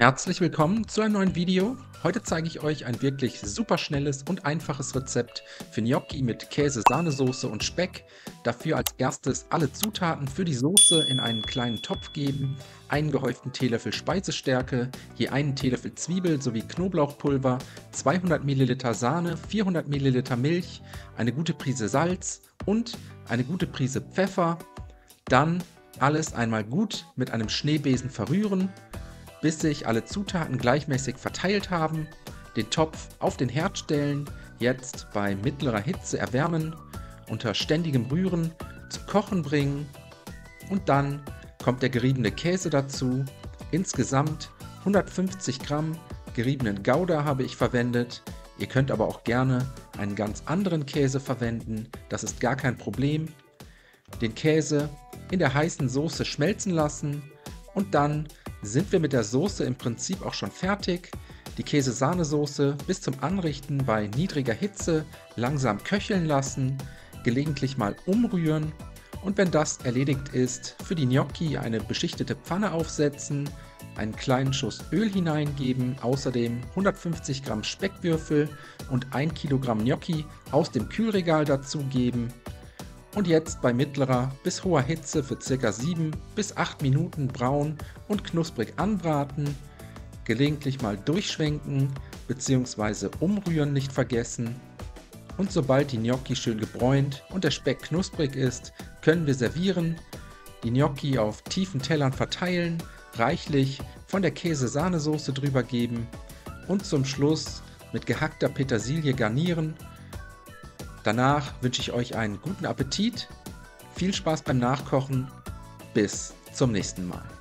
Herzlich willkommen zu einem neuen Video. Heute zeige ich euch ein wirklich super schnelles und einfaches Rezept für Gnocchi mit Käse, Sahnesoße und Speck. Dafür als erstes alle Zutaten für die Soße in einen kleinen Topf geben, einen gehäuften Teelöffel Speisestärke, je einen Teelöffel Zwiebel sowie Knoblauchpulver, 200 Milliliter Sahne, 400 Milliliter Milch, eine gute Prise Salz und eine gute Prise Pfeffer. Dann alles einmal gut mit einem Schneebesen verrühren, bis sich alle Zutaten gleichmäßig verteilt haben, den Topf auf den Herd stellen, jetzt bei mittlerer Hitze erwärmen, unter ständigem Rühren zum Kochen bringen und dann kommt der geriebene Käse dazu. Insgesamt 150 Gramm geriebenen Gouda habe ich verwendet. Ihr könnt aber auch gerne einen ganz anderen Käse verwenden, das ist gar kein Problem. Den Käse in der heißen Soße schmelzen lassen und dann sind wir mit der Soße im Prinzip auch schon fertig. Die Käse-Sahnesoße bis zum Anrichten bei niedriger Hitze langsam köcheln lassen, gelegentlich mal umrühren und wenn das erledigt ist, für die Gnocchi eine beschichtete Pfanne aufsetzen, einen kleinen Schuss Öl hineingeben, außerdem 150 Gramm Speckwürfel und 1 Kilogramm Gnocchi aus dem Kühlregal dazugeben. Und jetzt bei mittlerer bis hoher Hitze für ca. 7 bis 8 Minuten braun und knusprig anbraten, gelegentlich mal durchschwenken bzw. umrühren nicht vergessen. Und sobald die Gnocchi schön gebräunt und der Speck knusprig ist, können wir servieren, die Gnocchi auf tiefen Tellern verteilen, reichlich von der Käse-Sahnesoße drüber geben und zum Schluss mit gehackter Petersilie garnieren. Danach wünsche ich euch einen guten Appetit, viel Spaß beim Nachkochen, bis zum nächsten Mal.